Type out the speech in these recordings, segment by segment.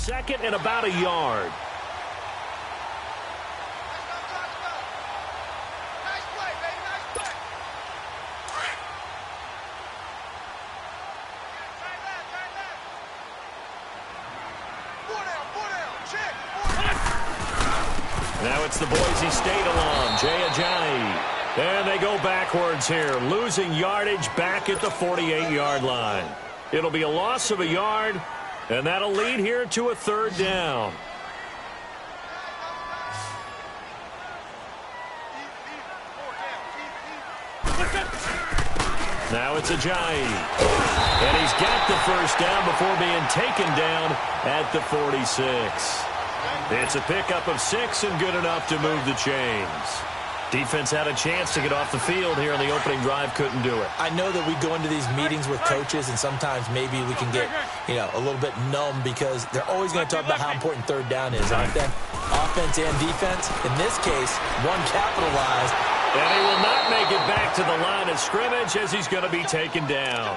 second and about a yard. Now it's the Boise State alum, Jay Ajayi. And they go backwards here, losing yardage back at the 48-yard line. It'll be a loss of a yard, and that'll lead here to a third down. Now it's Ajayi. And he's got the first down before being taken down at the 46. It's a pickup of 6 and good enough to move the chains. Defense had a chance to get off the field here in the opening drive, couldn't do it. I know that we go into these meetings with coaches, and sometimes maybe we can get, a little bit numb because they're always going to talk about how important third down is, aren't they? Offense and defense. In this case, one capitalized. And he will not make it back to the line of scrimmage as he's going to be taken down.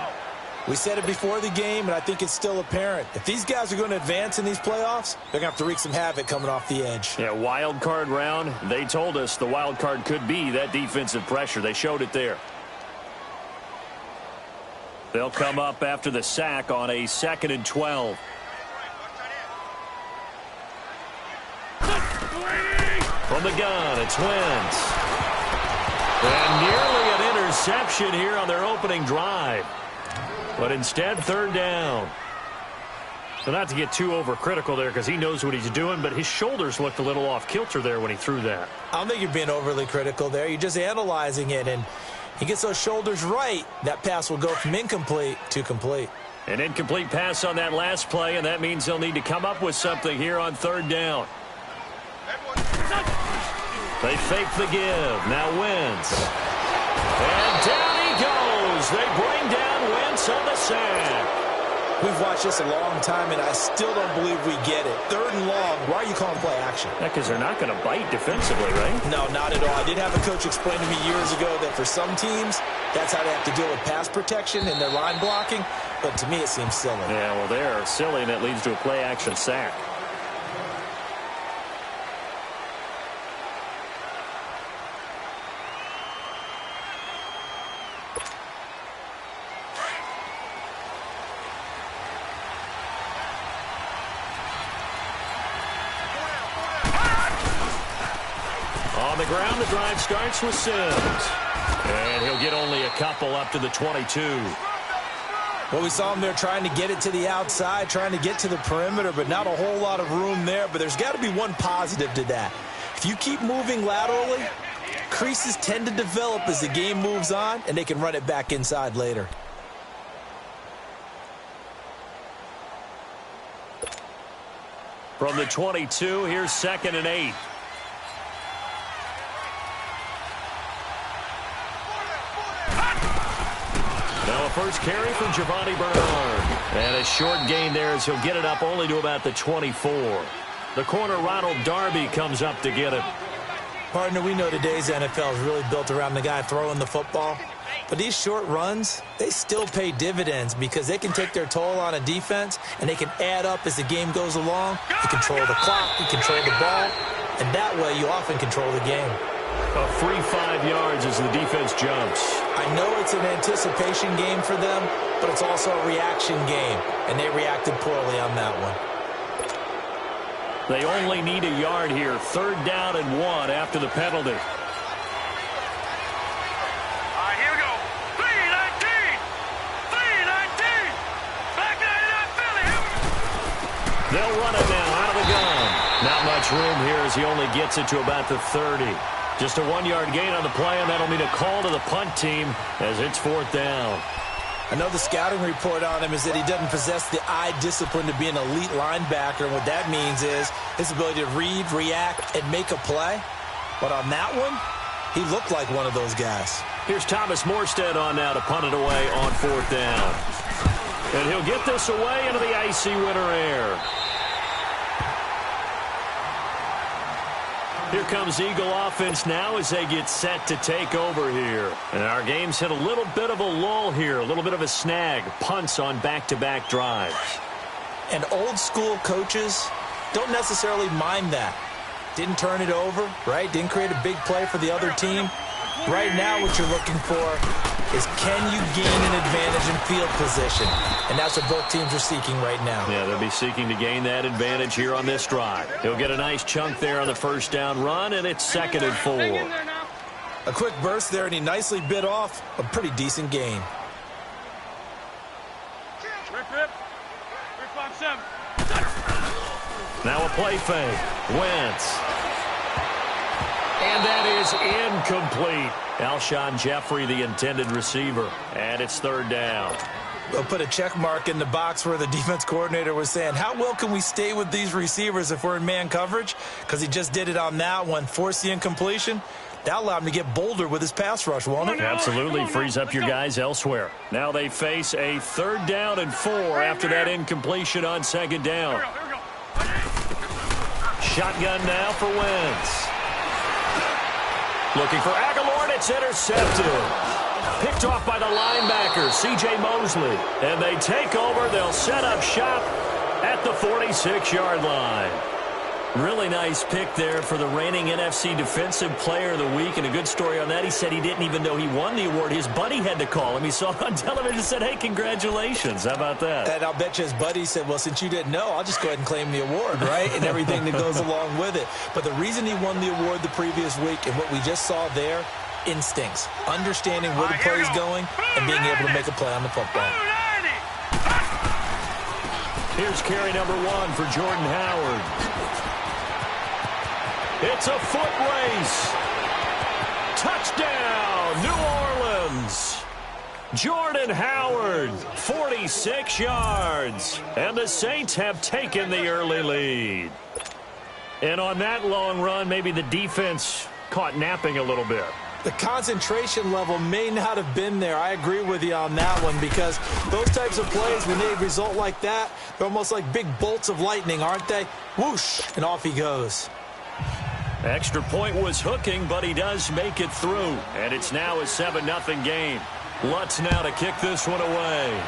We said it before the game, and I think it's still apparent. If these guys are going to advance in these playoffs, they're going to have to wreak some havoc coming off the edge. Yeah, wild card round. They told us the wild card could be that defensive pressure. They showed it there. They'll come up after the sack on a 2nd and 12. From the gun, it's Wentz. And nearly an interception here on their opening drive. But instead, third down. So not to get too overcritical there because he knows what he's doing, but his shoulders looked a little off kilter there when he threw that. I don't think you're being overly critical there. You're just analyzing it, and he gets those shoulders right. That pass will go from incomplete to complete. An incomplete pass on that last play, and that means they'll need to come up with something here on third down. They fake the give. Now Wentz. And down he goes. They bring down Wentz on the sack. We've watched this a long time, and I still don't believe we get it. Third and long. Why are you calling play action? Yeah, because they're not going to bite defensively, right? No, not at all. I did have a coach explain to me years ago that for some teams, that's how they have to deal with pass protection and their line blocking. But to me, it seems silly. Yeah, well, they're silly, and it leads to a play action sack. On the ground, the drive starts with Sims. And he'll get only a couple up to the 22. Well, we saw him there trying to get it to the outside, trying to get to the perimeter, but not a whole lot of room there. But there's got to be one positive to that. If you keep moving laterally, creases tend to develop as the game moves on, and they can run it back inside later. From the 22, here's 2nd and 8. Now a first carry from Giovanni Bernard. And a short gain there as he'll get it up only to about the 24. The corner, Ronald Darby, comes up to get it. Partner, we know today's NFL is really built around the guy throwing the football. But these short runs, they still pay dividends because they can take their toll on a defense, and they can add up as the game goes along. You control the clock, you control the ball, and that way you often control the game. A free 5 yards as the defense jumps. I know it's an anticipation game for them, but it's also a reaction game, and they reacted poorly on that one. They only need a yard here. 3rd down and 1 after the penalty. Here we go. 3-19. 3-19. Back 99 Philly. They'll run it now out of the gun. Not much room here as he only gets it to about the 30. Just a 1-yard gain on the play, and that'll mean a call to the punt team as it's 4th down. I know the scouting report on him is that he doesn't possess the eye discipline to be an elite linebacker, and what that means is his ability to read, react, and make a play. But on that one, he looked like one of those guys. Here's Thomas Morstead on now to punt it away on 4th down. And he'll get this away into the icy winter air. Here comes Eagle offense now as they get set to take over here. And our game's hit a little bit of a lull here, a little bit of a snag. Punts on back-to-back drives. And old school coaches don't necessarily mind that. Didn't turn it over, right? Didn't create a big play for the other team. Right now what you're looking for is, can you gain an advantage in field position? And that's what both teams are seeking right now. Yeah, they'll be seeking to gain that advantage here on this drive. He'll get a nice chunk there on the first down run, and it's 2nd and 4. A quick burst there, and he nicely bit off a pretty decent gain. Rip. 3-5-7. Now a play fake. Wentz. And that is incomplete. Alshon Jeffrey, the intended receiver. And it's 3rd down. They'll put a check mark in the box where the defense coordinator was saying, how well can we stay with these receivers if we're in man coverage? Because he just did it on that one, forced the incompletion. That allowed him to get bolder with his pass rush, won't it? Absolutely. Frees up your guys elsewhere. Now they face a 3rd down and 4 after that incompletion on 2nd down. Shotgun now for Wentz. Looking for Aguilar, and it's intercepted. Picked off by the linebacker, C.J. Mosley. And they take over. They'll set up shop at the 46-yard line. Really nice pick there for the reigning NFC Defensive Player of the Week. And a good story on that. He said he didn't even know he won the award. His buddy had to call him. He saw it on television and said, hey, congratulations. How about that? And I'll bet you his buddy said, well, since you didn't know, I'll just go ahead and claim the award, right? And everything that goes along with it. But the reason he won the award the previous week and what we just saw there, instincts, understanding where the play is going and being able to make a play on the football. Here's carry number 1 for Jordan Howard. It's a foot race. Touchdown, New Orleans. Jordan Howard, 46 yards. And the Saints have taken the early lead. And on that long run, maybe the defense caught napping a little bit. The concentration level may not have been there. I agree with you on that one, because those types of plays, when they result like that, they're almost like big bolts of lightning, aren't they? Whoosh, and off he goes. Extra point was hooking, but he does make it through. And it's now a 7-0 game. Lutz now to kick this one away.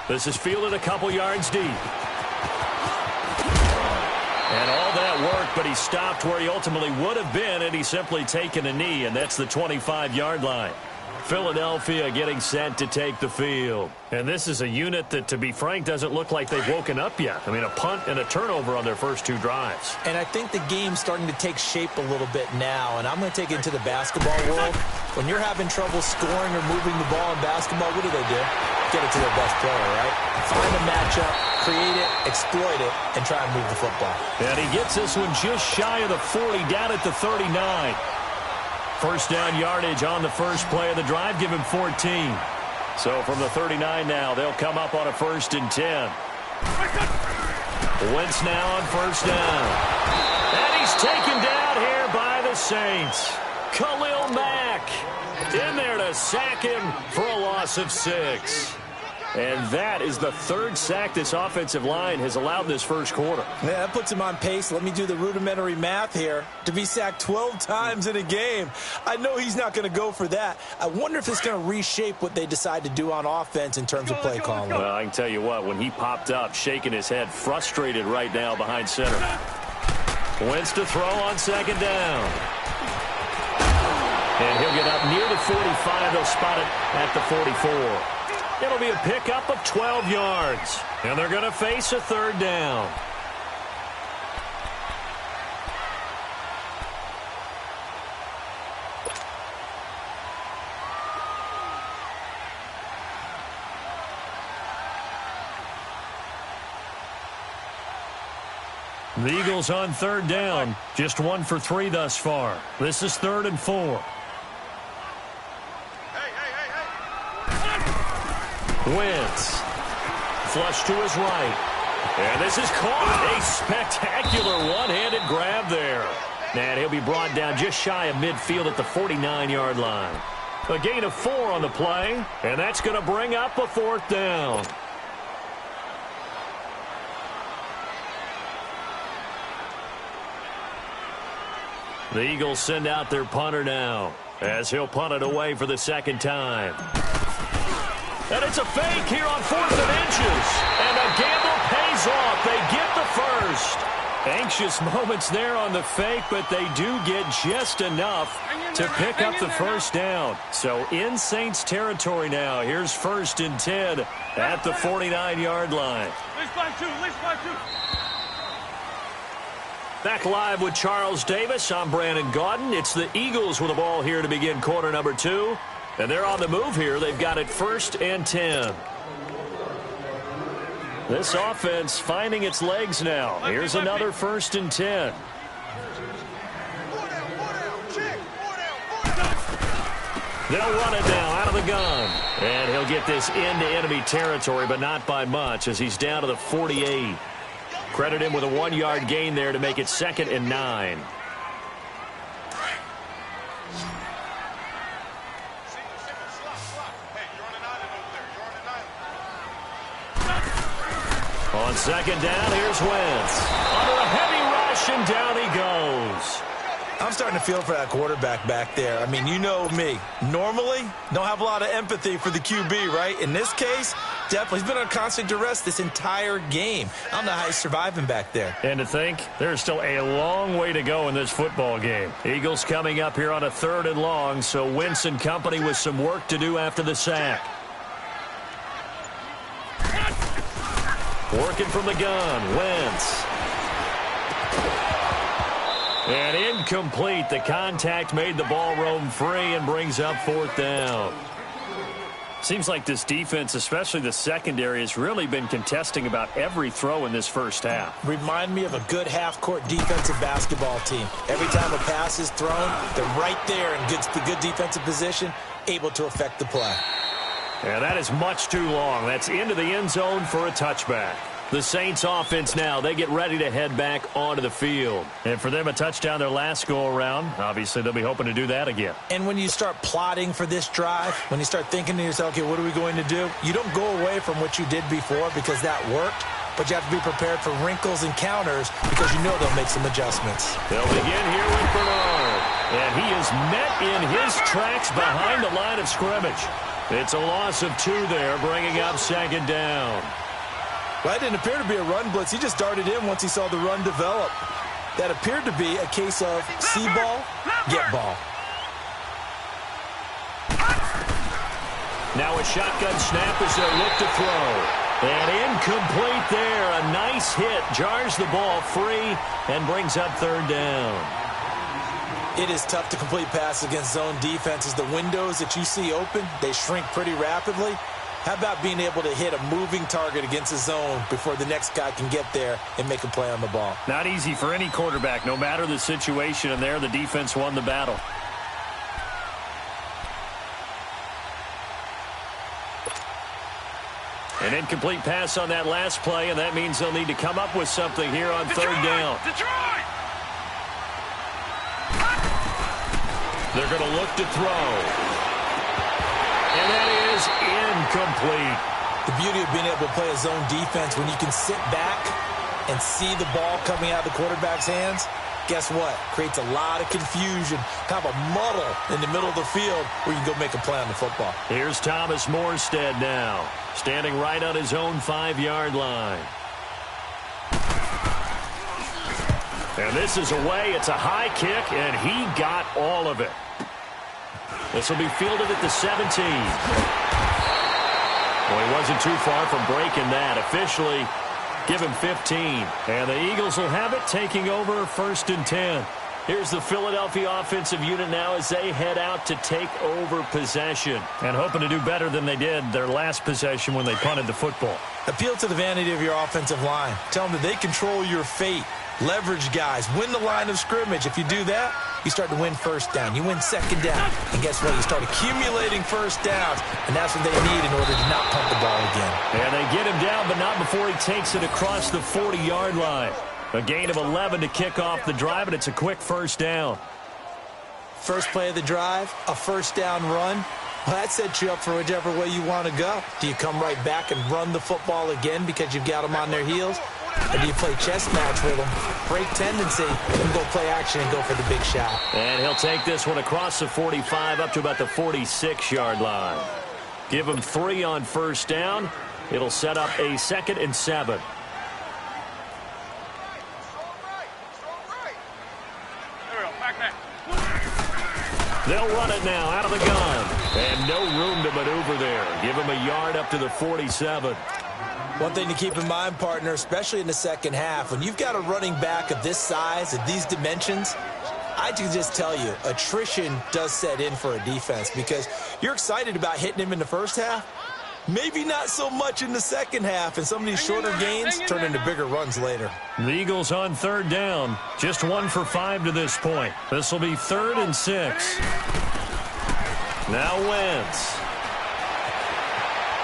This is fielded a couple yards deep. And all that work, but he stopped where he ultimately would have been, and he's simply taken a knee, and that's the 25-yard line. Philadelphia getting set to take the field. And this is a unit that, to be frank, doesn't look like they've woken up yet. I mean, a punt and a turnover on their first 2 drives. And I think the game's starting to take shape a little bit now, and I'm going to take it into the basketball world. When you're having trouble scoring or moving the ball in basketball, what do? Get it to their best player, right? Find a matchup, create it, exploit it, and try and move the football. And he gets this one just shy of the 40, down at the 39. First down yardage on the first play of the drive, give him 14. So from the 39 now, they'll come up on a 1st and 10. Wentz now on first down. And he's taken down here by the Saints. Khalil Mack in there to sack him for a loss of 6. And that is the 3rd sack this offensive line has allowed this first quarter. Yeah, that puts him on pace. Let me do the rudimentary math here. To be sacked 12 times in a game. I know he's not going to go for that. I wonder if it's going to reshape what they decide to do on offense in terms of play calling. Well, I can tell you what, when he popped up, shaking his head, frustrated right now behind center. Wentz to throw on 2nd down. And he'll get up near the 45. They'll spot it at the 44. It'll be a pickup of 12 yards. And they're going to face a 3rd down. The Eagles on 3rd down. Just 1 for 3 thus far. This is 3rd and 4. Wentz. Flush to his right. And this is caught. A spectacular one-handed grab there. And he'll be brought down just shy of midfield at the 49-yard line. A gain of 4 on the play. And that's going to bring up a 4th down. The Eagles send out their punter now, as he'll punt it away for the 2nd time. And it's a fake here on 4th and inches. And the gamble pays off. They get the first. Anxious moments there on the fake, but they do get just enough to pick up the first down. So in Saints territory now. Here's 1st and 10 at the 49-yard line. Least by two. Back live with Charles Davis. I'm Brandon Gaudin. It's the Eagles with the ball here to begin quarter number 2. And they're on the move here. They've got it 1st and 10. This offense finding its legs now. Here's another 1st and 10. They'll run it now out of the gun. And he'll get this into enemy territory, but not by much as he's down to the 48. Credit him with a 1-yard gain there to make it 2nd and 9. On 2nd down, here's Wentz. Under a heavy rush, and down he goes. I'm starting to feel for that quarterback back there. I mean, you know me. Normally, don't have a lot of empathy for the QB, right? In this case, definitely. He's been on constant duress this entire game. I don't know how he's surviving back there. And to think, there's still a long way to go in this football game. Eagles coming up here on a 3rd and long, so Wentz and company with some work to do after the sack. Working from the gun, Wentz. And incomplete. The contact made the ball roam free and brings up 4th down. Seems like this defense, especially the secondary, has really been contesting about every throw in this first half. Remind me of a good half-court defensive basketball team. Every time a pass is thrown, they're right there in good defensive position, able to affect the play. And that is much too long. That's into the end zone for a touchback. The Saints offense now, they get ready to head back onto the field. And for them, a touchdown their last go-around. Obviously, they'll be hoping to do that again. And when you start plotting for this drive, when you start thinking to yourself, okay, what are we going to do? You don't go away from what you did before because that worked, but you have to be prepared for wrinkles and counters because you know they'll make some adjustments. They'll begin here with Bernard. And he is met in his tracks behind the line of scrimmage. It's a loss of 2 there, bringing up 2nd down. Well, that didn't appear to be a run blitz. He just darted in once he saw the run develop. That appeared to be a case of see ball, get ball. Now a shotgun snap as they look to throw. And incomplete there. A nice hit. Jars the ball free and brings up 3rd down. It is tough to complete passes against zone defenses. The windows that you see open, they shrink pretty rapidly. How about being able to hit a moving target against a zone before the next guy can get there and make a play on the ball? Not easy for any quarterback, no matter the situation, and there the defense won the battle. An incomplete pass on that last play, and that means they'll need to come up with something here on 3rd down. They're going to look to throw. And that is incomplete. The beauty of being able to play a zone defense when you can sit back and see the ball coming out of the quarterback's hands, guess what? Creates a lot of confusion, kind of a muddle in the middle of the field where you can go make a play on the football. Here's Thomas Morstead now, standing right on his own 5-yard line. And this is away. It's a high kick, and he got all of it. This will be fielded at the 17. Well, he wasn't too far from breaking that. Officially, give him 15. And the Eagles will have it, taking over 1st and 10. Here's the Philadelphia offensive unit now as they head out to take over possession. And hoping to do better than they did their last possession when they punted the football. Appeal to the vanity of your offensive line. Tell them that they control your fate. Leverage guys. Win the line of scrimmage. If you do that, you start to win 1st down. You win 2nd down. And guess what? You start accumulating 1st downs. And that's what they need in order to not punt the ball again. And they get him down, but not before he takes it across the 40-yard line. A gain of 11 to kick off the drive, and it's a quick 1st down. First play of the drive, a 1st down run. Well, that sets you up for whichever way you want to go. Do you come right back and run the football again because you've got them on their heels? Or do you play chess match with them, break tendency, and go play action and go for the big shot? And he'll take this one across the 45 up to about the 46-yard line. Give them 3 on first down. It'll set up a 2nd and 7. They'll run it now out of the gun. And no room to maneuver there. Give him a yard up to the 47. One thing to keep in mind, partner, especially in the second half, when you've got a running back of this size, of these dimensions, I can just tell you, attrition does set in for a defense because you're excited about hitting him in the first half. Maybe not so much in the second half, and some of these shorter gains turn into bigger runs later. The Eagles on 3rd down. Just 1 for 5 to this point. This will be 3rd and 6. Now Wentz.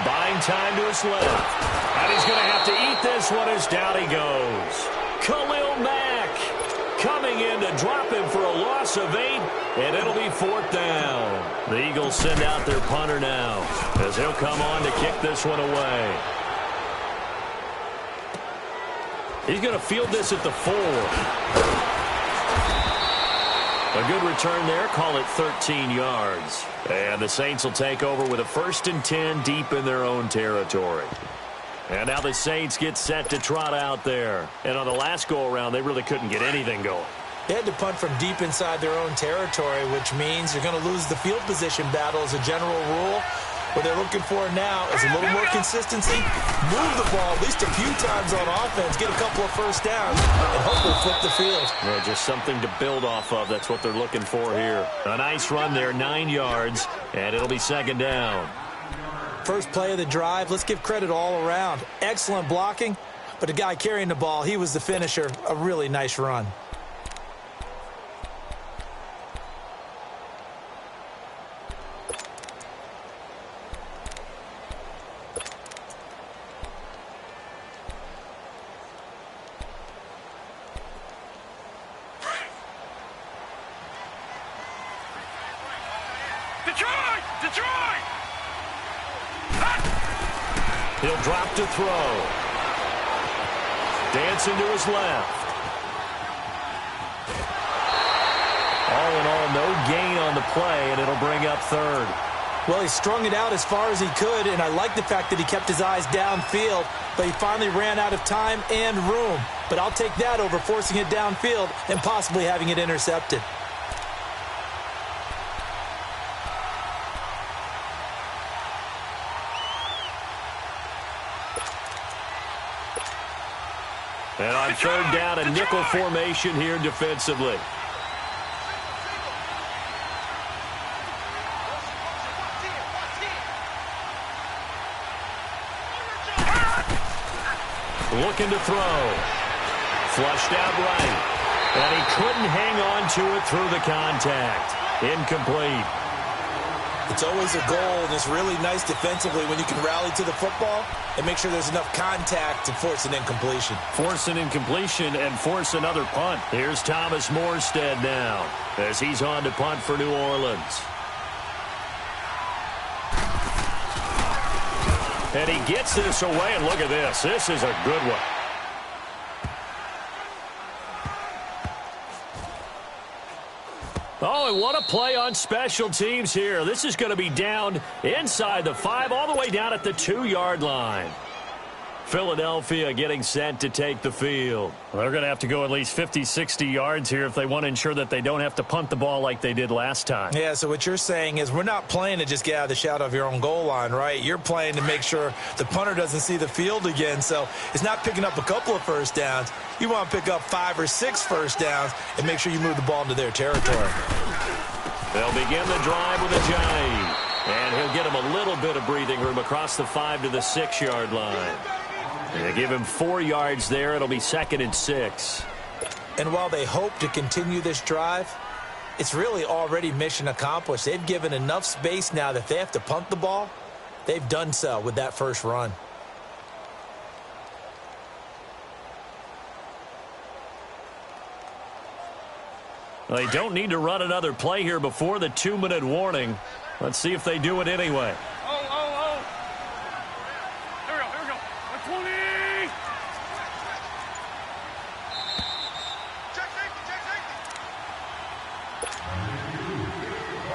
Buying time to his left. And he's going to have to eat this one as down he goes. Khalil Mack coming in to drop him for a loss of 8, and it'll be 4th down. The Eagles send out their punter now as he'll come on to kick this one away. He's going to field this at the 4. A good return there. Call it 13 yards. And the Saints will take over with a 1st and 10 deep in their own territory. And now the Saints get set to trot out there. And on the last go-around, they really couldn't get anything going. They had to punt from deep inside their own territory, which means you're going to lose the field position battle as a general rule. What they're looking for now is a little more consistency, move the ball at least a few times on offense, get a couple of first downs, and hopefully flip the field. Well, just something to build off of. That's what they're looking for here. A nice run there, 9 yards, and it'll be 2nd down. First play of the drive, let's give credit all around. Excellent blocking, but the guy carrying the ball, he was the finisher. A really nice run. Detroit! He'll drop to throw. Dancing to his left. All in all, no gain on the play, and it'll bring up 3rd. Well, he strung it out as far as he could, and I like the fact that he kept his eyes downfield, but he finally ran out of time and room. But I'll take that over forcing it downfield and possibly having it intercepted. And on 3rd down, a nickel formation here defensively. Looking to throw. Flushed out right. And he couldn't hang on to it through the contact. Incomplete. It's always a goal, and it's really nice defensively when you can rally to the football and make sure there's enough contact to force an incompletion. Force an incompletion and force another punt. Here's Thomas Morstead now as he's on to punt for New Orleans. And he gets this away, and look at this. This is a good one. Oh, and what a play on special teams here. This is going to be down inside the 5, all the way down at the 2-yard line. Philadelphia getting set to take the field. Well, they're going to have to go at least 50, 60 yards here if they want to ensure that they don't have to punt the ball like they did last time. Yeah, so what you're saying is we're not playing to just get out of the shadow of your own goal line, right? You're playing to make sure the punter doesn't see the field again. So it's not picking up a couple of first downs. You want to pick up 5 or 6 first downs and make sure you move the ball into their territory. They'll begin the drive with a jive. And he'll get him a little bit of breathing room across the 5 to the 6-yard line. They give him 4 yards there. It'll be 2nd and 6. And while they hope to continue this drive, it's really already mission accomplished. They've given enough space now that if they have to punt the ball, they've done so with that first run. Well, they don't need to run another play here before the 2-minute warning. Let's see if they do it anyway. Here we go. 20.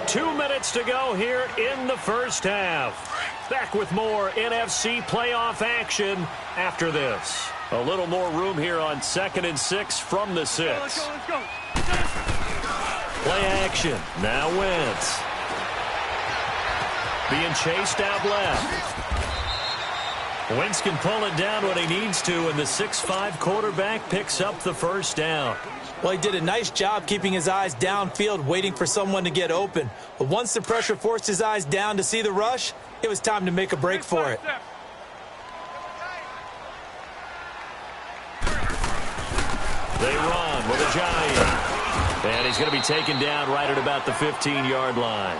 2 minutes to go here in the first half. Back with more NFC playoff action after this. A little more room here on 2nd and 6 from the 6. Let's go. Play action. Now Wentz. Being chased out left. Wentz can pull it down when he needs to, and the 6'5" quarterback picks up the first down. Well, he did a nice job keeping his eyes downfield, waiting for someone to get open. But once the pressure forced his eyes down to see the rush, it was time to make a break for it. They run with a giant. And he's going to be taken down right at about the 15-yard line.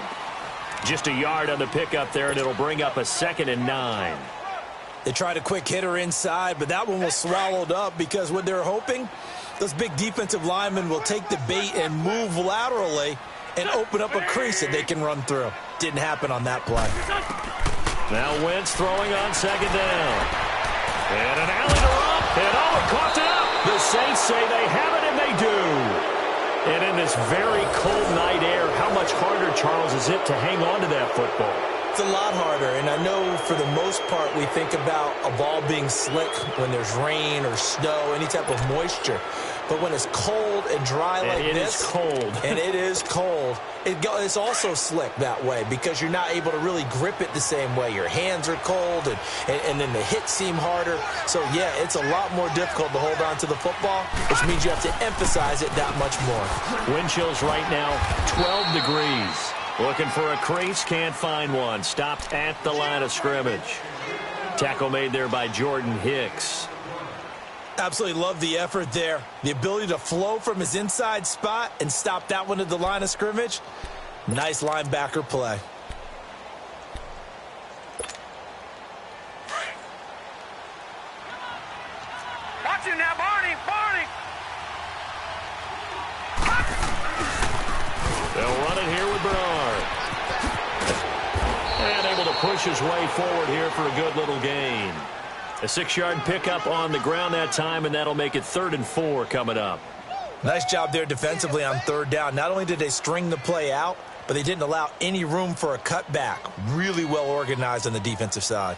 Just a yard on the pickup there, and it'll bring up a 2nd and 9. They tried a quick hitter inside, but that one was swallowed up because what they're hoping, those big defensive linemen will take the bait and move laterally and open up a crease that they can run through. Didn't happen on that play. Now Wentz throwing on 2nd down. And an alley to Rump. And it caught it up. The Saints say they have it, and they do. And in this very cold night air, how much harder, Charles, is it to hang on to that football? It's a lot harder, and I know for the most part we think about a ball being slick when there's rain or snow, any type of moisture. But when it's cold and dry like this, it is cold. And it is cold, it's also slick that way because you're not able to really grip it the same way. Your hands are cold, and then the hits seem harder. So, yeah, it's a lot more difficult to hold on to the football, which means you have to emphasize it that much more. Wind chills right now, 12 degrees. Looking for a crease, can't find one. Stopped at the line of scrimmage. Tackle made there by Jordan Hicks. Absolutely love the effort there. The ability to flow from his inside spot and stop that one at the line of scrimmage. Nice linebacker play. Watch it now, Barney. They'll run it here with Bernard. And able to push his way forward here for a good little gain. A 6-yard pickup on the ground that time, and that'll make it 3rd and 4 coming up. Nice job there defensively on 3rd down. Not only did they string the play out, but they didn't allow any room for a cutback. Really well organized on the defensive side.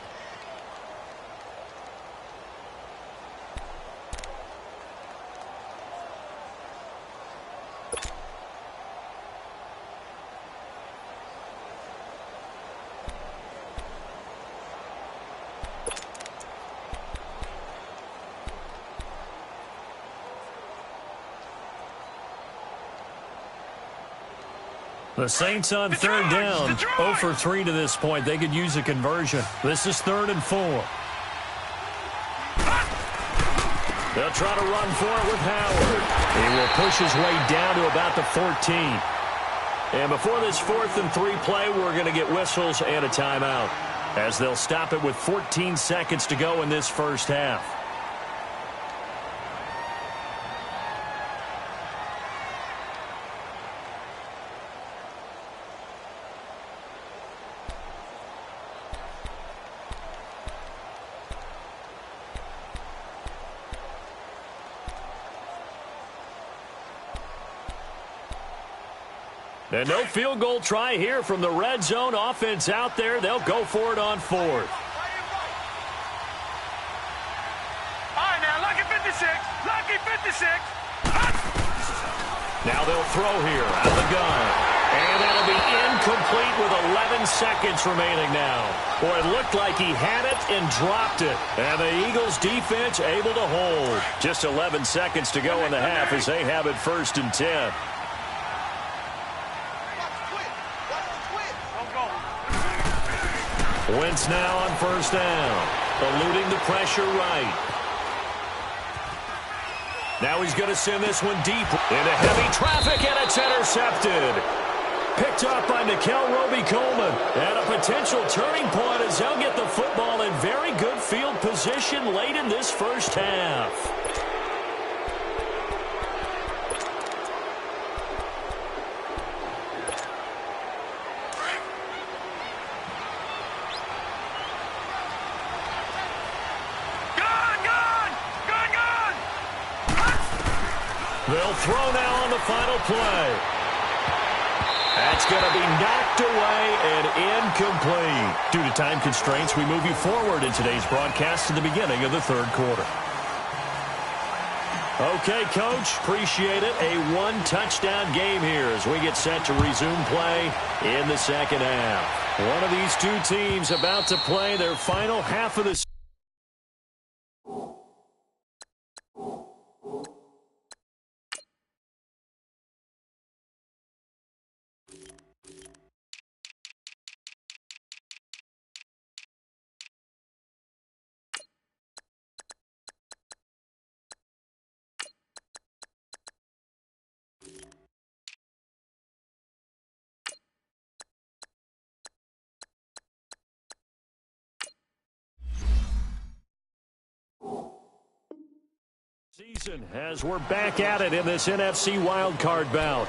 The Saints on 3rd down, 0 for 3 to this point. They could use a conversion. This is 3rd and 4. They'll try to run for it with Howard. He will push his way down to about the 14. And before this 4th and 3 play, we're going to get whistles and a timeout, as they'll stop it with 14 seconds to go in this first half. And no field goal try here from the red zone offense out there. They'll go for it on 4th. All right, now, lucky 56. Now they'll throw here out of the gun. And that'll be incomplete with 11 seconds remaining now. Boy, it looked like he had it and dropped it. And the Eagles defense able to hold. Just 11 seconds to go in the half as they have it 1st and 10. Wentz now on 1st down, eluding the pressure right. Now he's going to send this one deep into heavy traffic, and it's intercepted. Picked up by Nickel Roby-Coleman. And a potential turning point as they'll get the football in very good field position late in this first half. They'll throw now on the final play. That's going to be knocked away and incomplete. Due to time constraints, we move you forward in today's broadcast to the beginning of the third quarter. Okay, Coach, appreciate it. A one-touchdown game here as we get set to resume play in the second half. One of these two teams about to play their final half of the season. As we're back at it in this NFC wildcard bout.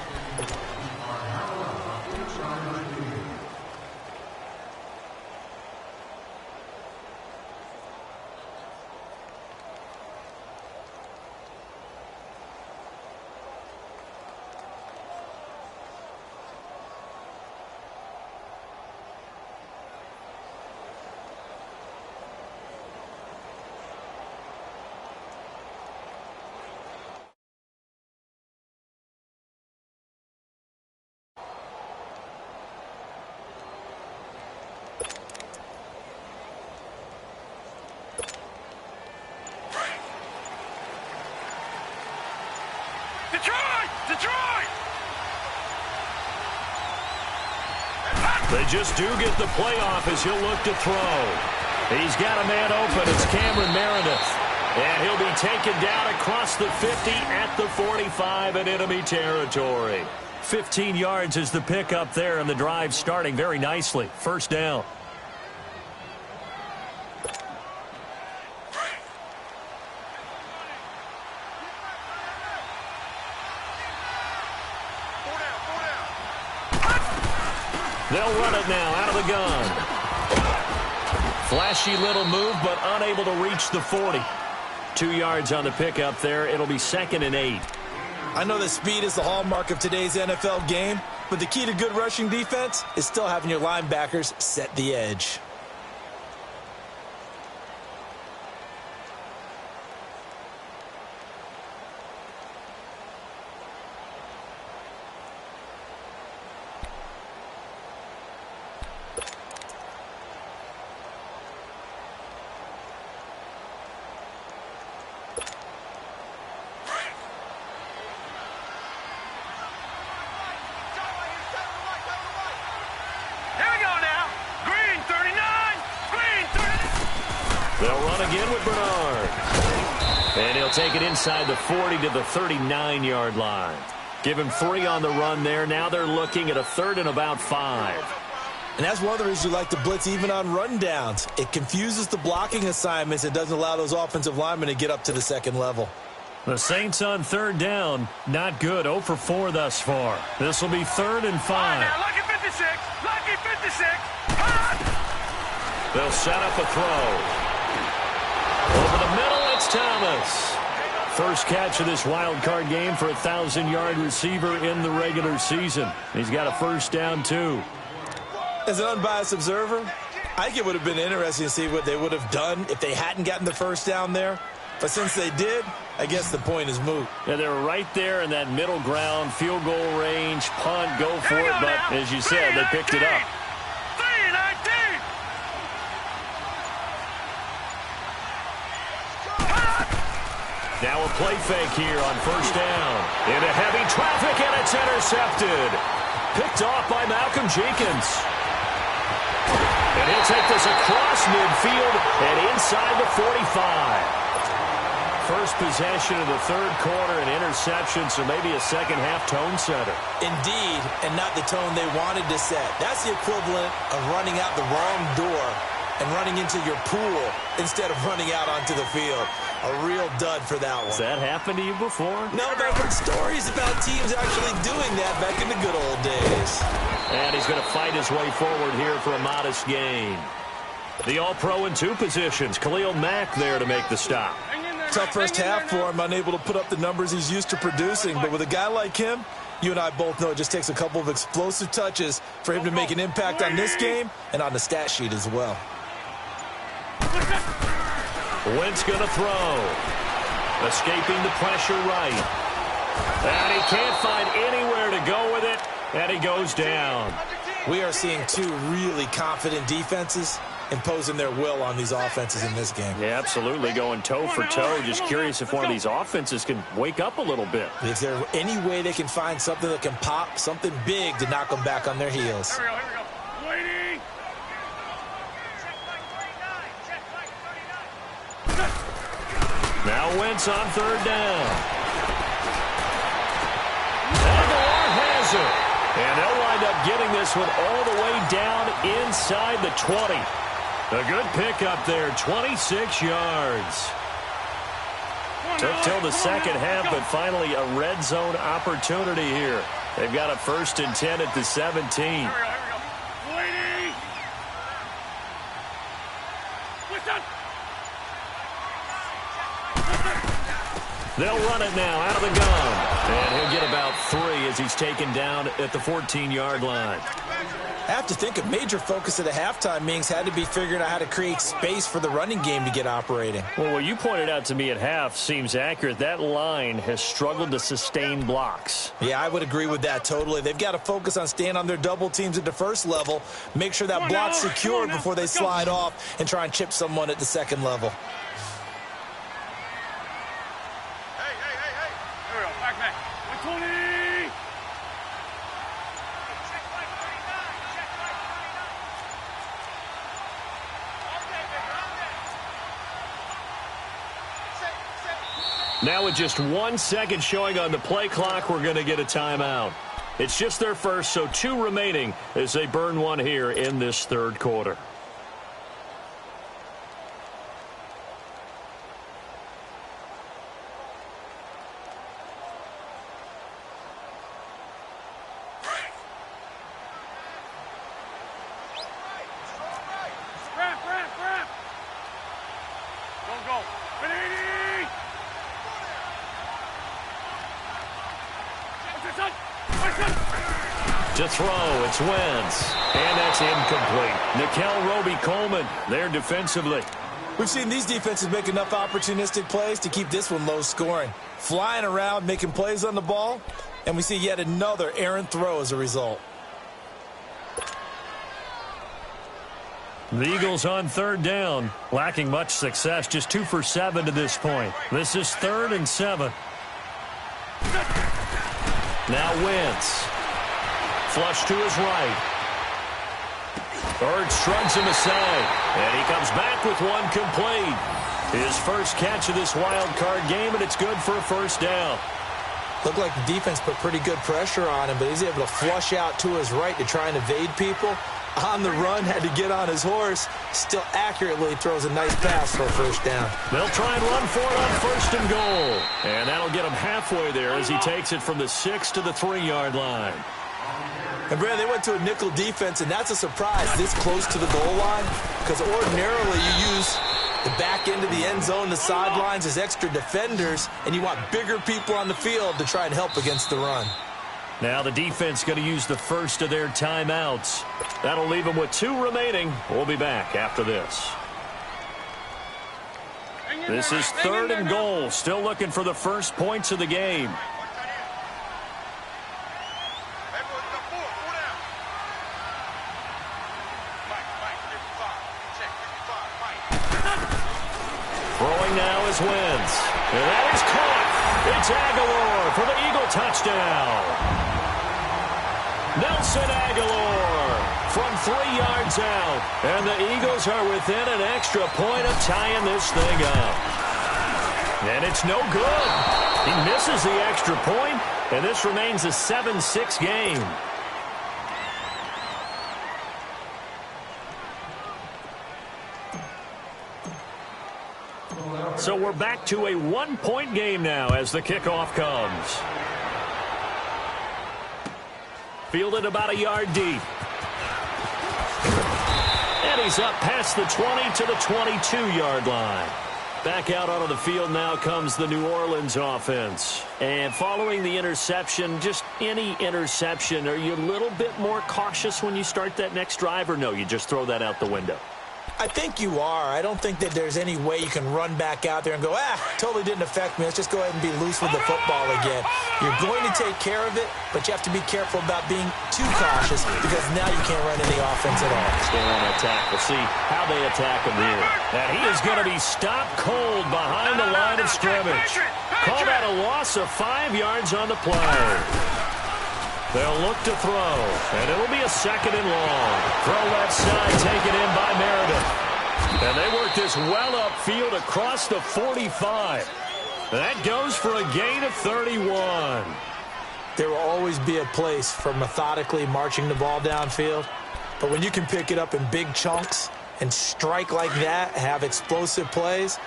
They just do get the playoff as he'll look to throw. He's got a man open. It's Cameron Meredith. And he'll be taken down across the 50 at the 45 in enemy territory. 15 yards is the pickup there, and the drive starting very nicely. First down. They'll run it now out of the gun. Flashy little move, but unable to reach the 40. 2 yards on the pickup there. It'll be 2nd and 8. I know that speed is the hallmark of today's NFL game, but the key to good rushing defense is still having your linebackers set the edge. They'll run again with Bernard. And he'll take it inside the 40 to the 39-yard line. Give him 3 on the run there. Now they're looking at a 3rd and about 5. And that's one of the reasons you like to blitz even on run downs. It confuses the blocking assignments and doesn't allow those offensive linemen to get up to the second level. The Saints on 3rd down. Not good. 0 for 4 thus far. This will be 3rd and 5. Now, lucky 56. Lucky 56. They'll set up a throw. Over the middle, it's Thomas. First catch of this wild card game for a 1,000-yard receiver in the regular season. He's got a first down, too. As an unbiased observer, I think it would have been interesting to see what they would have done if they hadn't gotten the first down there. But since they did, I guess the point is moot. Yeah, they were right there in that middle ground, field goal range, punt, go for it. But as you said, they picked it up. Now a play fake here on first down. Into heavy traffic, and it's intercepted. Picked off by Malcolm Jenkins. And he'll take this across midfield and inside the 45. First possession of the third quarter, an interception, so maybe a second-half tone setter. Indeed, and not the tone they wanted to set. That's the equivalent of running out the wrong door and running into your pool instead of running out onto the field. A real dud for that one. Has that happened to you before? No, but I've heard stories about teams actually doing that back in the good old days. And he's going to fight his way forward here for a modest gain. The All-Pro in 2 positions. Khalil Mack there to make the stop. Tough first half for him, unable to put up the numbers he's used to producing. But with a guy like him, You and I both know it just takes a couple of explosive touches for him to make an impact on this game and on the stat sheet as well. Wentz going to throw. Escaping the pressure right. And he can't find anywhere to go with it, and he goes down. We are seeing two really confident defenses imposing their will on these offenses in this game. Yeah, absolutely, going toe for toe. Just curious if one of these offenses can wake up a little bit. Is there any way they can find something that can pop, something big to knock them back on their heels? Here we go. Waiting. Now Wentz on third down. Aguilar has it. And they'll wind up getting this one all the way down inside the 20. A good pickup there, 26 yards. Took till the second half, but finally a red zone opportunity here. They've got a 1st and 10 at the 17. Here we go. Waiting. They'll run it now out of the gun. And he'll get about 3 as he's taken down at the 14-yard line. I have to think a major focus of the halftime meetings had to be figuring out how to create space for the running game to get operating. Well, what you pointed out to me at half seems accurate. That line has struggled to sustain blocks. Yeah, I would agree with that totally. They've got to focus on staying on their double teams at the first level, make sure that block's secured before they slide off and try and chip someone at the second level. Now with just 1 second showing on the play clock, we're going to get a timeout. It's just their first, so 2 remaining as they burn one here in this third quarter. To throw, it's Wentz. And that's incomplete. Nikel Roby-Coleman there defensively. We've seen these defenses make enough opportunistic plays to keep this one low scoring. Flying around, making plays on the ball, and we see yet another errant throw as a result. The Eagles on third down, lacking much success, just 2 for 7 to this point. This is 3rd and 7. Now Wentz. Flush to his right. Bird shrugs him aside, and he comes back with one complete. His first catch of this wild card game, and it's good for a 1st down. Looked like the defense put pretty good pressure on him, but he's able to flush out to his right to try and evade people. On the run, had to get on his horse. Still accurately throws a nice pass for a 1st down. They'll try and run for it on 1st and goal. And that'll get him halfway there as he takes it from the 6 to the 3-yard line. And, Brad, they went to a nickel defense, and that's a surprise this close to the goal line, because ordinarily you use the back end of the end zone, the sidelines as extra defenders, and you want bigger people on the field to try and help against the run. Now the defense going to use the first of their timeouts. That'll leave them with 2 remaining. We'll be back after this. This is 3rd and goal. Still looking for the first points of the game. Throwing now is Wentz. And that is caught. It's Aguilar for the Eagle touchdown. Nelson Aguilar from 3 yards out. And the Eagles are within an extra point of tying this thing up. And it's no good. He misses the extra point, and this remains a 7-6 game. So we're back to a 1-point game now as the kickoff comes. Fielded about a yard deep. And he's up past the 20 to the 22-yard line. Back out onto the field now comes the New Orleans offense. And following the interception, just any interception, are you a little bit more cautious when you start that next drive, or no, you just throw that out the window? I think you are. I don't think that there's any way you can run back out there and go, totally didn't affect me. Let's just go ahead and be loose with the football again. You're going to take care of it, but you have to be careful about being too cautious because now you can't run any offense at all. They want to attack. We'll see how they attack him here. And he is going to be stopped cold behind the line of scrimmage. Call that a loss of 5 yards on the play. They'll look to throw, and it'll be a 2nd and long. Throw left side, taken in by Meredith. And they work this well upfield across the 45. That goes for a gain of 31. There will always be a place for methodically marching the ball downfield. But when you can pick it up in big chunks and strike like that, have explosive plays,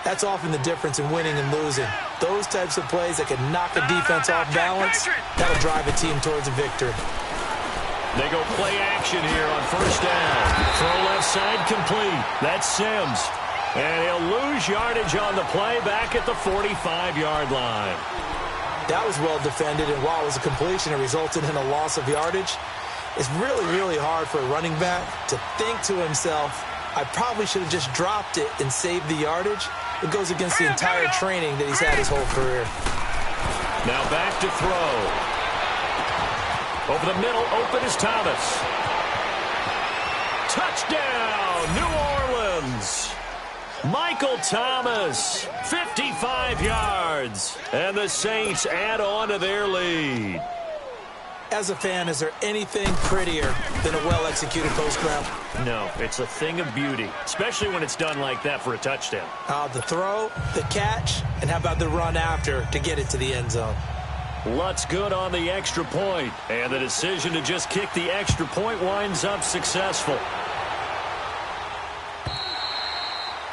that's often the difference in winning and losing. Those types of plays that can knock a defense off balance, that'll drive a team towards a victory. They go play action here on 1st down. Throw left side complete. That's Sims. And he'll lose yardage on the play back at the 45-yard line. That was well defended, and while it was a completion, it resulted in a loss of yardage. It's really, really hard for a running back to think to himself, I probably should have just dropped it and saved the yardage. It goes against the entire training that he's had his whole career. Now back to throw. Over the middle, open is Thomas. Touchdown, New Orleans. Michael Thomas, 55 yards. And the Saints add on to their lead. As a fan, is there anything prettier than a well-executed post route? No, it's a thing of beauty, especially when it's done like that for a touchdown. The throw, the catch, and how about the run after to get it to the end zone? Lutz good on the extra point, and the decision to just kick the extra point winds up successful.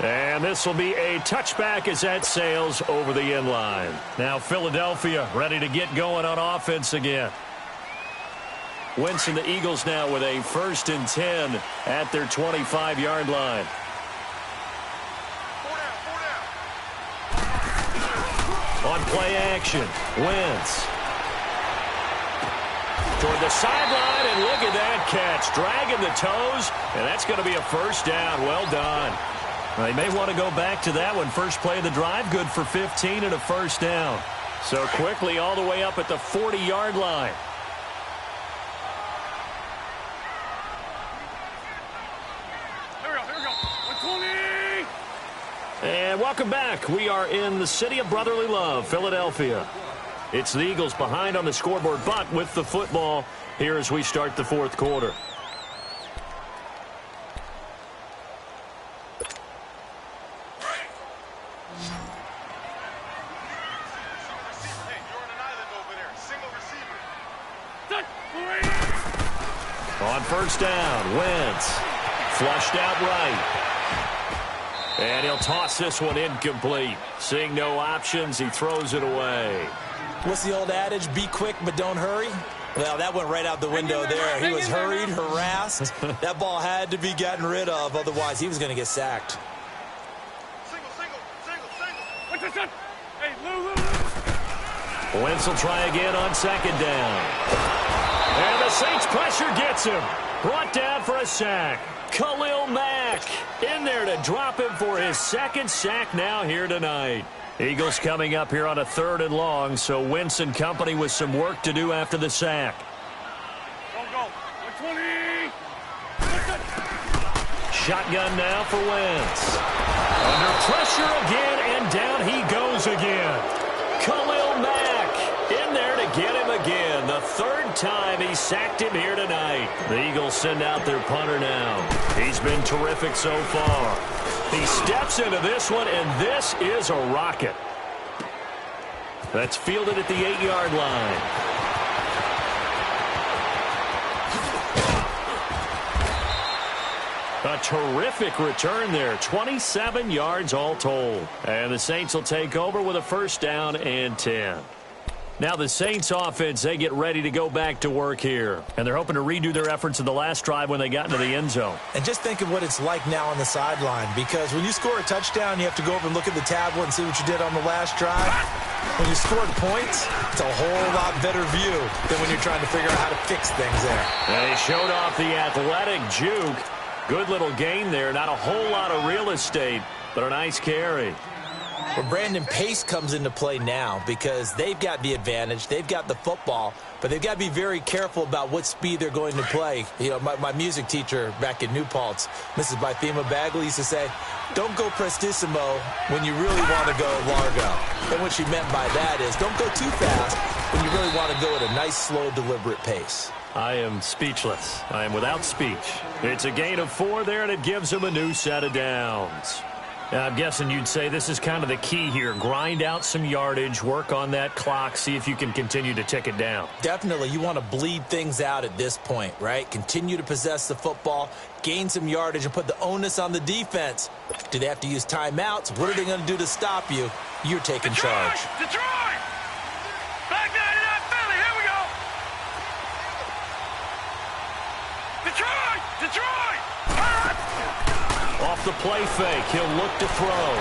And this will be a touchback as that sails over the end line. Now Philadelphia ready to get going on offense again. Wentz and the Eagles now with a 1st and 10 at their 25-yard line. On play action, Wentz. Toward the sideline, and look at that catch. Dragging the toes, and that's going to be a 1st down. Well done. They may want to go back to that one. First play of the drive, good for 15 and a 1st down. So quickly all the way up at the 40-yard line. And welcome back. We are in the city of brotherly love, Philadelphia. It's the Eagles behind on the scoreboard, but with the football here as we start the 4th quarter. On 1st down, Wentz flushed out right. And he'll toss this one incomplete. Seeing no options, he throws it away. What's the old adage? Be quick, but don't hurry. Well, that went right out the window there. He was hurried, harassed. That ball had to be gotten rid of, otherwise he was going to get sacked. Wentz will try again on 2nd down. And the Saints pressure gets him. Brought down for a sack. Khalil Mack in there to drop him for his 2nd sack now here tonight. Eagles coming up here on a 3rd and long, so Wentz and company with some work to do after the sack. Go. 20. Shotgun now for Wentz. Under pressure again, and down he goes again. Khalil Mack in there to get him again. The 3rd time he sacked him here tonight. The Eagles send out their punter now. He's been terrific so far. He steps into this one, and this is a rocket. That's fielded at the 8-yard line. A terrific return there. 27 yards all told. And the Saints will take over with a 1st down and 10. Now the Saints offense, they get ready to go back to work here. And they're hoping to redo their efforts in the last drive when they got into the end zone. And just think of what it's like now on the sideline, because when you score a touchdown, you have to go over and look at the tablet and see what you did on the last drive. When you scored points, it's a whole lot better view than when you're trying to figure out how to fix things there. They showed off the athletic juke. Good little gain there. Not a whole lot of real estate, but a nice carry. Well, Brandon, pace comes into play now because they've got the advantage. They've got the football, but they've got to be very careful about what speed they're going to play. You know, my music teacher back in New Paltz, Mrs. Bythema Bagley, used to say, don't go prestissimo when you really want to go largo. And what she meant by that is don't go too fast when you really want to go at a nice, slow, deliberate pace. I am speechless. I am without speech. It's a gain of 4 there, and it gives them a new set of downs. I'm guessing you'd say this is kind of the key here. Grind out some yardage, work on that clock, see if you can continue to tick it down. Definitely. You want to bleed things out at this point, right? Continue to possess the football, gain some yardage, and put the onus on the defense. Do they have to use timeouts? What are they going to do to stop you? You're taking charge. Detroit! Back 99 Philly, here we go! Detroit! Detroit! Off the play fake, he'll look to throw.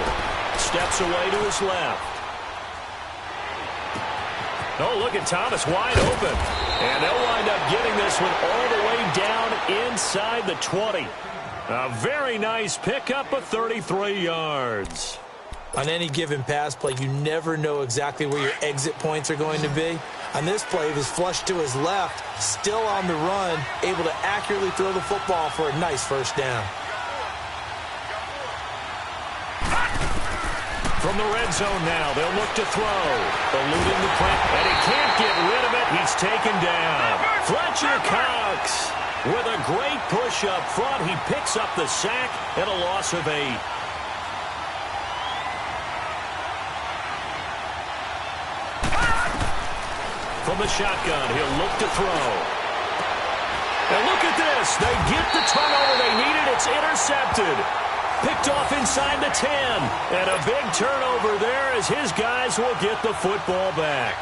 Steps away to his left. Oh, look at Thomas wide open. And they'll wind up getting this one all the way down inside the 20. A very nice pickup of 33 yards. On any given pass play, you never know exactly where your exit points are going to be. On this play, he was flushed to his left, still on the run, able to accurately throw the football for a nice first down. From the red zone now, they'll look to throw. Eluding the press, and he can't get rid of it. He's taken down. Fletcher Cox with a great push up front. He picks up the sack and a loss of 8. From the shotgun, he'll look to throw. And look at this. They get the turnover they needed. It's intercepted. Picked off inside the 10. And a big turnover there as his guys will get the football back.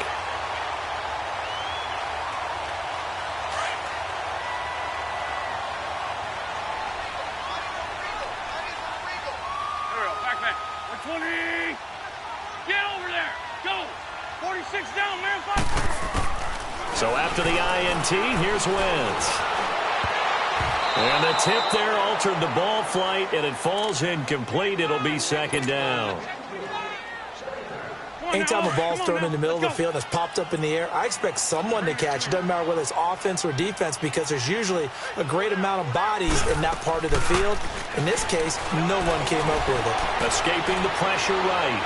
Back. 120. Get over there. Go. 46 down, man. So after the INT, here's Wentz. And the tip there altered the ball flight, and it falls incomplete. It'll be second down. Anytime a ball's thrown in the middle of the field and it's popped up in the air, I expect someone to catch. It doesn't matter whether it's offense or defense because there's usually a great amount of bodies in that part of the field. In this case, no one came up with it. Escaping the pressure right.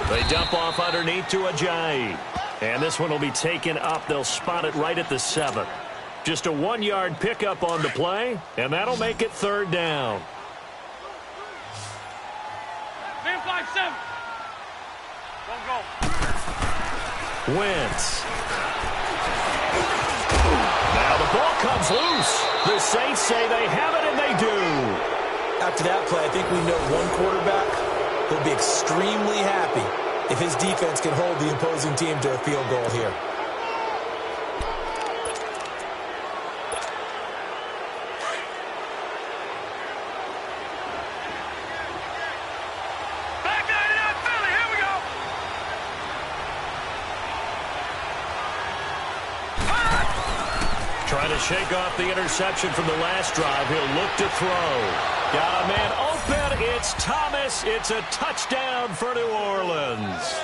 They dump off underneath to Ajayi. And this one will be taken up. They'll spot it right at the 7. Just a 1-yard pickup on the play, and that'll make it third down. Man 5-7. Don't go. Wentz. Now the ball comes loose. The Saints say they have it, and they do. After that play, I think we know one quarterback will be extremely happy if his defense can hold the opposing team to a field goal here. Trying to shake off the interception from the last drive. He'll look to throw. Got a man open. It's Thomas. It's a touchdown for New Orleans.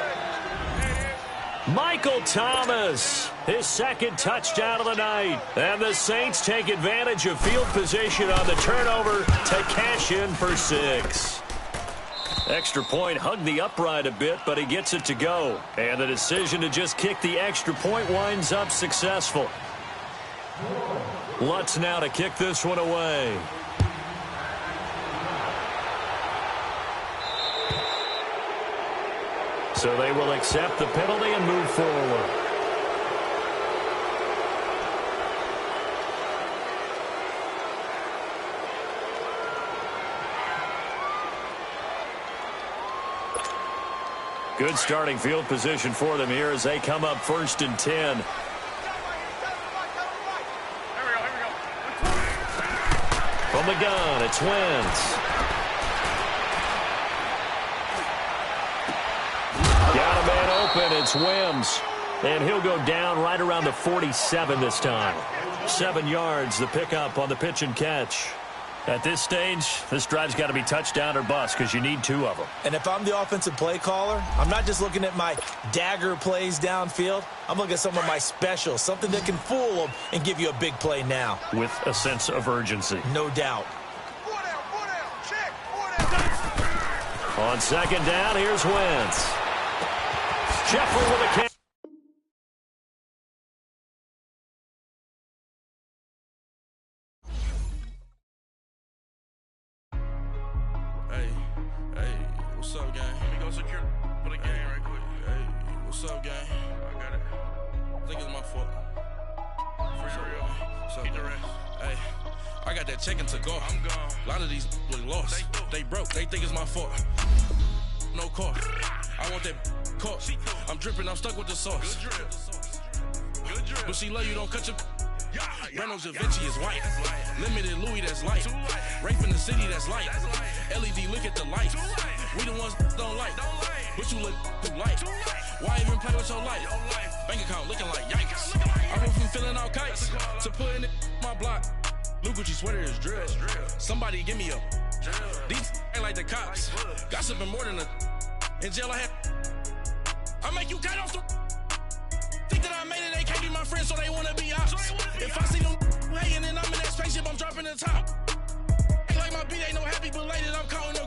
Michael Thomas, his second touchdown of the night. And the Saints take advantage of field position on the turnover to cash in for 6. Extra point hugged the upright a bit, but he gets it to go. And the decision to just kick the extra point winds up successful. Lutz now to kick this one away. So they will accept the penalty and move forward. Good starting field position for them here as they come up 1st and 10. From the gun, it's Wentz. Got a man open, it's Wims. And he'll go down right around the 47 this time. 7 yards, the pickup on the pitch and catch. At this stage, this drive's got to be touchdown or bust because you need 2 of them. And if I'm the offensive play caller, I'm not just looking at my dagger plays downfield. I'm looking at some of my specials, something that can fool them and give you a big play now. With a sense of urgency. No doubt. On 2nd down, here's Wentz. Jeffrey with a catch. What's up, gang? Let me go secure for the game right quick. Hey, what's up, gang? I got it. I think it's my fault. For real. Keep the rest. Hey, I got that checking to go. I'm gone. A lot of these look lost. They broke. They think it's my fault. No car. I want that car. I'm dripping. I'm stuck with the sauce. Good drip. But she love you. Don't cut your. Reynolds Da Vinci is white. Limited Louis, that's light. Rape in the city, that's light. LED, look at the lights. We the ones don't like. But you look too light. Why even play with your life? Bank account looking like yikes. I went from filling out kites to putting it in my block. Blue Gucci sweater is drill. Somebody give me a. These ain't like the cops. Gossiping more than a. In jail I had. I make you cut off the. Think that I made it, they can't be my friends, so they wanna be ops. If I see them hating and I'm in that spaceship, I'm dropping the top. Ain't like my beat ain't no happy belated, I'm counting them